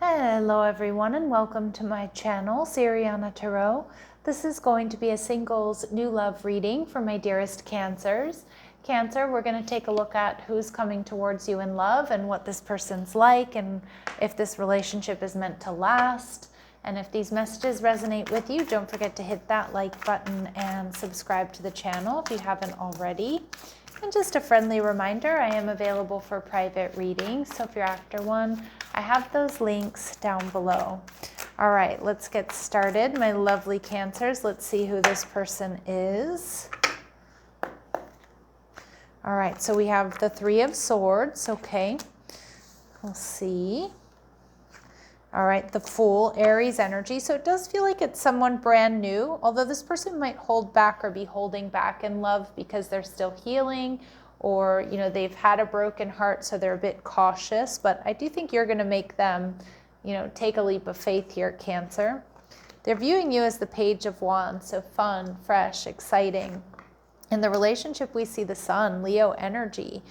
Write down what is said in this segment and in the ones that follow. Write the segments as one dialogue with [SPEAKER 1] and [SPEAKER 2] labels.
[SPEAKER 1] Hello everyone and welcome to my channel, Siriana Tarot. This is going to be a singles new love reading for my dearest Cancers. Cancer, we're going to take a look at who's coming towards you in love and what this person's like and if this relationship is meant to last. And if these messages resonate with you, don't forget to hit that like button and subscribe to the channel if you haven't already. And just a friendly reminder, I am available for private readings, so if you're after one, I have those links down below. All right, let's get started. My lovely Cancers, let's see who this person is. All right, so we have the Three of Swords, okay. We'll see. All right, the Fool, Aries energy. So it does feel like it's someone brand new, although this person might hold back or be holding back in love because they're still healing, or, you know, they've had a broken heart, so they're a bit cautious. But I do think you're going to make them, you know, take a leap of faith here, Cancer. They're viewing you as the Page of Wands, so fun, fresh, exciting. In the relationship, we see the Sun, Leo energy.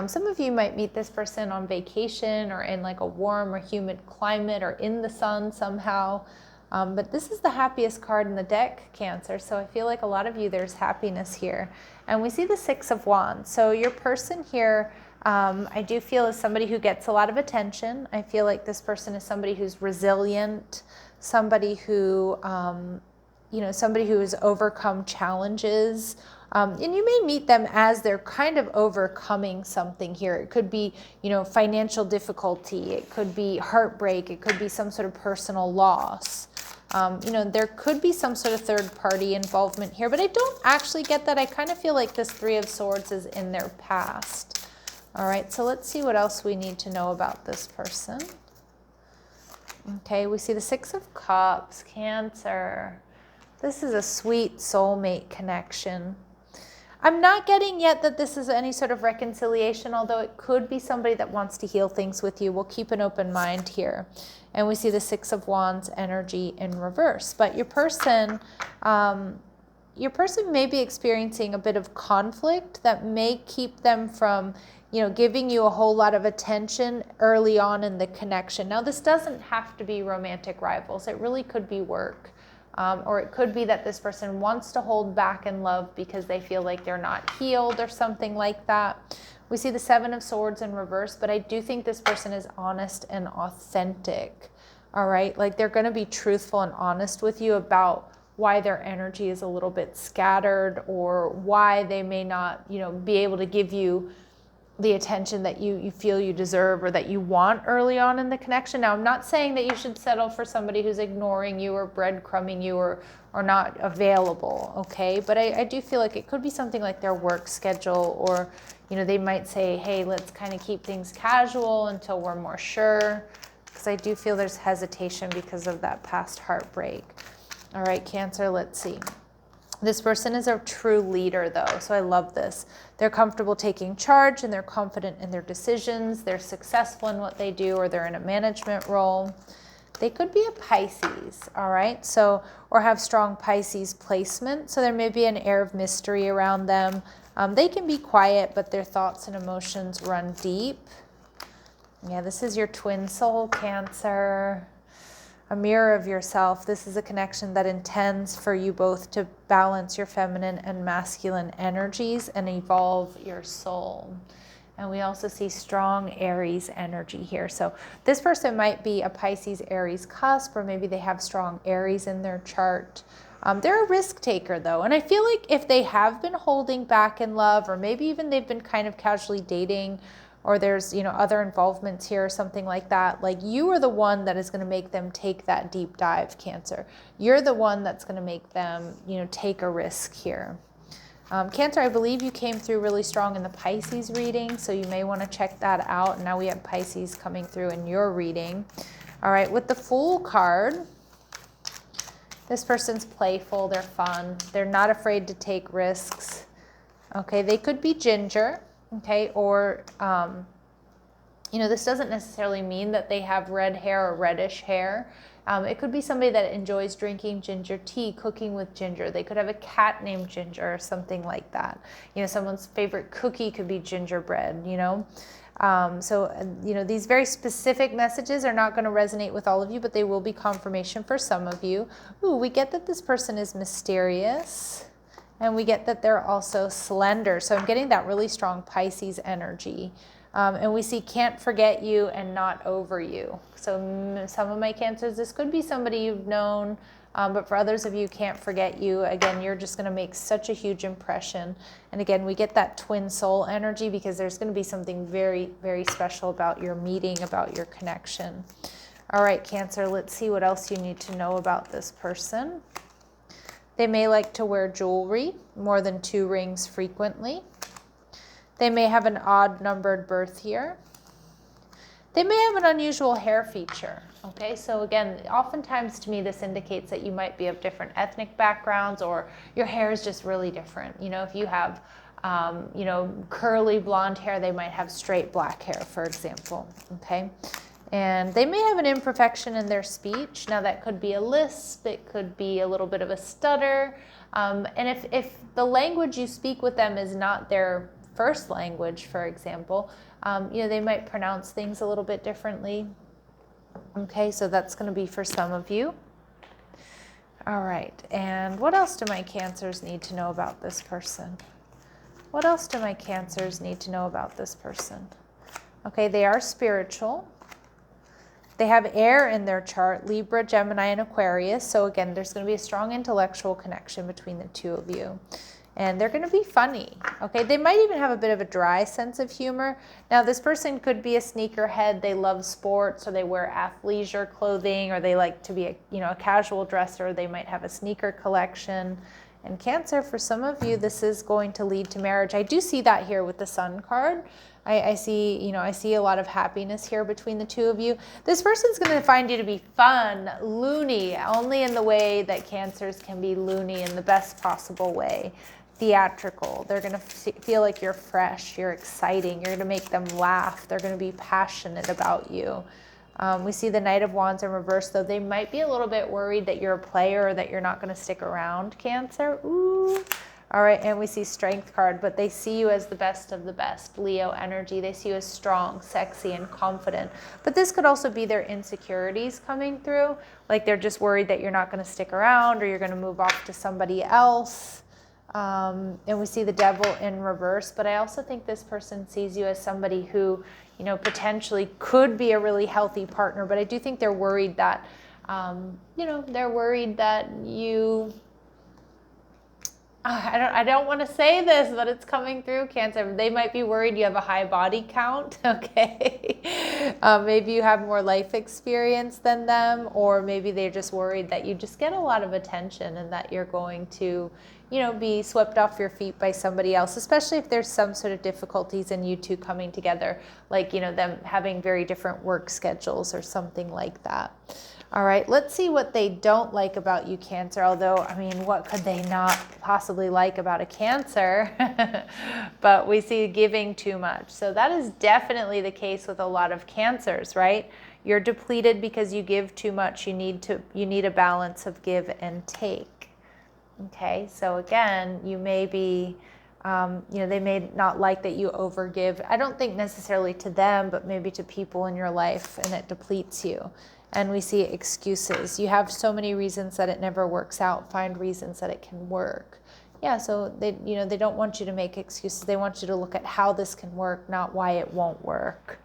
[SPEAKER 1] Some of you might meet this person on vacation or in like a warm or humid climate or in the sun somehow. But this is the happiest card in the deck, Cancer. So I feel like a lot of you, there's happiness here. And we see the Six of Wands. So your person here, I do feel is somebody who gets a lot of attention. I feel like this person is somebody who's resilient, somebody who, you know, somebody who has overcome challenges. And you may meet them as they're kind of overcoming something here. It could be, you know, financial difficulty. It could be heartbreak. It could be some sort of personal loss. You know, there could be some sort of third party involvement here, but I don't actually get that. I kind of feel like this Three of Swords is in their past. All right, so let's see what else we need to know about this person. Okay, we see the Six of Cups, Cancer. This is a sweet soulmate connection. I'm not getting yet that this is any sort of reconciliation, although it could be somebody that wants to heal things with you. We'll keep an open mind here. And we see the Six of Wands energy in reverse. But your person may be experiencing a bit of conflict that may keep them from, you know, giving you a whole lot of attention early on in the connection. Now, this doesn't have to be romantic rivals. It really could be work. Or it could be that this person wants to hold back in love because they feel like they're not healed or something like that. We see the Seven of Swords in reverse, but I do think this person is honest and authentic. All right, like they're going to be truthful and honest with you about why their energy is a little bit scattered or why they may not, you know, be able to give you the attention that you feel you deserve or that you want early on in the connection. Now, I'm not saying that you should settle for somebody who's ignoring you or breadcrumbing you or not available, okay? But I do feel like it could be something like their work schedule, or, you know, they might say, hey, let's kind of keep things casual until we're more sure, because I do feel there's hesitation because of that past heartbreak. All right, Cancer, let's see. This person is a true leader, though, so I love this. They're comfortable taking charge and they're confident in their decisions. They're successful in what they do, or they're in a management role. They could be a Pisces, all right? So, or have strong Pisces placement. So there may be an air of mystery around them. They can be quiet, but their thoughts and emotions run deep. Yeah, this is your twin soul, Cancer. A mirror of yourself. This is a connection that intends for you both to balance your feminine and masculine energies and evolve your soul. And we also see strong Aries energy here. So this person might be a Pisces Aries cusp, or maybe they have strong Aries in their chart. They're a risk taker, though. And I feel like if they have been holding back in love, or maybe even they've been kind of casually dating, or there's, you know, other involvements here or something like that, like you are the one that is going to make them take that deep dive, Cancer. You're the one that's going to make them, you know, take a risk here. Cancer, I believe you came through really strong in the Pisces reading, so you may want to check that out. Now we have Pisces coming through in your reading. All right, with the Fool card, this person's playful, they're fun, they're not afraid to take risks. Okay, they could be ginger. Okay, or, you know, this doesn't necessarily mean that they have red hair or reddish hair. It could be somebody that enjoys drinking ginger tea, cooking with ginger. They could have a cat named Ginger or something like that. You know, someone's favorite cookie could be gingerbread, you know. These very specific messages are not going to resonate with all of you, but they will be confirmation for some of you. Ooh, we get that this person is mysterious, and we get that they're also slender. So I'm getting that really strong Pisces energy. And we see can't forget you and not over you. So some of my Cancers, this could be somebody you've known, but for others of you, can't forget you. Again, you're just going to make such a huge impression. And again, we get that twin soul energy because there's going to be something very, very special about your meeting, about your connection. All right, Cancer, let's see what else you need to know about this person. They may like to wear jewelry, more than 2 rings frequently. They may have an odd numbered birth year. They may have an unusual hair feature. Okay, so again, oftentimes to me this indicates that you might be of different ethnic backgrounds, or your hair is just really different. If you have curly blonde hair, they might have straight black hair, for example. Okay, and they may have an imperfection in their speech. Now that could be a lisp, it could be a little bit of a stutter, and if the language you speak with them is not their first language, for example, they might pronounce things a little bit differently. Okay, so that's going to be for some of you. All right, and what else do my Cancers need to know about this person? What else do my Cancers need to know about this person? Okay, they are spiritual. They have air in their chart, Libra, Gemini, and Aquarius. So again, there's going to be a strong intellectual connection between the two of you. And they're going to be funny, okay? They might even have a bit of a dry sense of humor. Now, this person could be a sneakerhead. They love sports, or they wear athleisure clothing, or they like to be a casual dresser. They might have a sneaker collection. And Cancer, for some of you, this is going to lead to marriage. I do see that here with the Sun card. I see a lot of happiness here between the two of you. This person's going to find you to be fun, loony, only in the way that Cancers can be loony in the best possible way. Theatrical. They're going to feel like you're fresh, you're exciting, you're going to make them laugh. They're going to be passionate about you. We see the Knight of Wands in reverse, though. They might be a little bit worried that you're a player or that you're not going to stick around, Cancer. Ooh. All right, and we see Strength card, but they see you as the best of the best, Leo energy. They see you as strong, sexy, and confident. But this could also be their insecurities coming through, like they're just worried that you're not going to stick around or you're going to move off to somebody else. And we see the Devil in reverse, but I also think this person sees you as somebody who, potentially could be a really healthy partner, but I do think they're worried that, they're worried that you... I don't want to say this, but it's coming through, Cancer. They might be worried you have a high body count, okay? Maybe you have more life experience than them, or maybe they're just worried that you just get a lot of attention and that you're going to, be swept off your feet by somebody else, especially if there's some sort of difficulties in you two coming together, like, them having very different work schedules or something like that. All right, let's see what they don't like about you, Cancer. Although, what could they not possibly like about a Cancer? But we see giving too much. So that is definitely the case with a lot of Cancers, right? You're depleted because you give too much. You need a balance of give and take. Okay, so again, you may be, they may not like that you overgive. I don't think necessarily to them, but maybe to people in your life, and it depletes you. And we see excuses. You have so many reasons that it never works out. Find reasons that it can work. Yeah, so they don't want you to make excuses. They want you to look at how this can work, not why it won't work.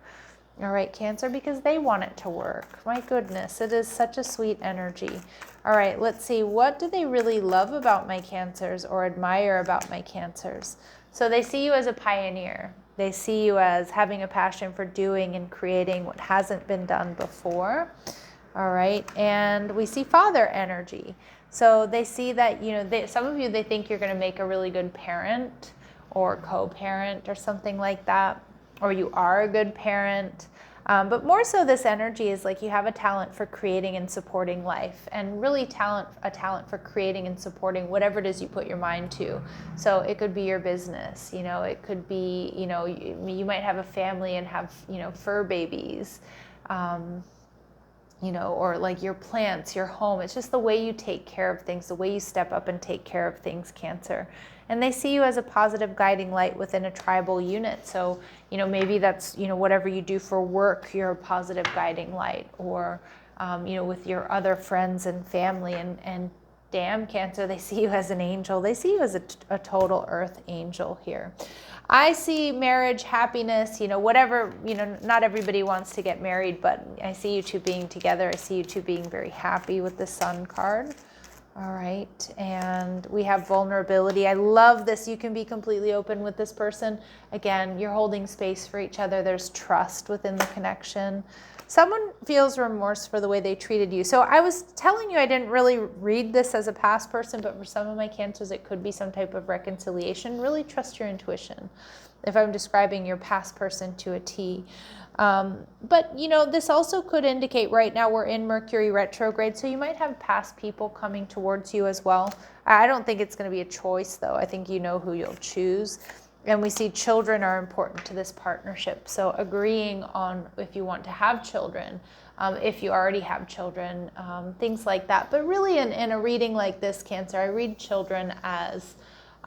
[SPEAKER 1] All right, Cancer, because they want it to work. My goodness, it is such a sweet energy. All right, let's see. What do they really love about my Cancers or admire about my Cancers? So they see you as a pioneer. They see you as having a passion for doing and creating what hasn't been done before. All right, and we see father energy. So they see that, some of you, they think you're going to make a really good parent or co-parent or something like that, or you are a good parent. But more so, this energy is like you have a talent for creating and supporting life, and really a talent for creating and supporting whatever it is you put your mind to. So it could be your business, it could be, you might have a family and have, fur babies. or like your plants, your home. It's just the way you take care of things, the way you step up and take care of things, Cancer. And they see you as a positive guiding light within a tribal unit. So, maybe that's, whatever you do for work, you're a positive guiding light, or, with your other friends and family. And damn, Cancer, they see you as an angel. They see you as a total earth angel here. I see marriage, happiness, whatever, not everybody wants to get married, but I see you two being together. I see you two being very happy with the Sun card. All right, and we have vulnerability. I love this. You can be completely open with this person. Again, you're holding space for each other. There's trust within the connection. Someone feels remorse for the way they treated you. So I was telling you I didn't really read this as a past person, but for some of my Cancers, it could be some type of reconciliation. Really trust your intuition if I'm describing your past person to a T. But, this also could indicate right now we're in Mercury retrograde, so you might have past people coming towards you as well. I don't think it's going to be a choice, though. I think you know who you'll choose. And we see children are important to this partnership. So agreeing on if you want to have children, if you already have children, things like that. But really in a reading like this, Cancer, I read children as,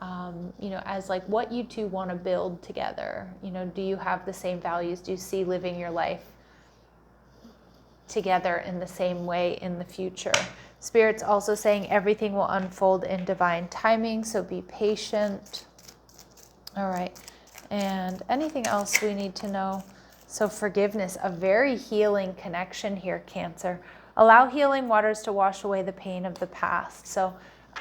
[SPEAKER 1] as like what you two want to build together. Do you have the same values? Do you see living your life together in the same way in the future? Spirit's also saying everything will unfold in divine timing, so be patient. All right, and anything else we need to know? So forgiveness, a very healing connection here, Cancer. Allow healing waters to wash away the pain of the past. So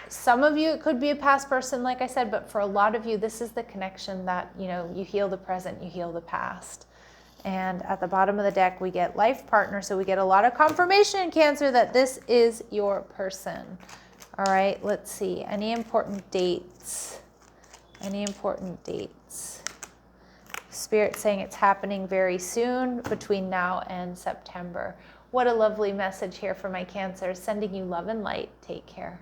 [SPEAKER 1] some of you, it could be a past person, like I said, but for a lot of you, this is the connection that, you heal the present, you heal the past. And at the bottom of the deck, we get life partner. So we get a lot of confirmation, Cancer, that this is your person. All right, let's see. Any important dates? Any important dates? Spirit saying it's happening very soon, between now and September. What a lovely message here for my Cancers. Sending you love and light. Take care.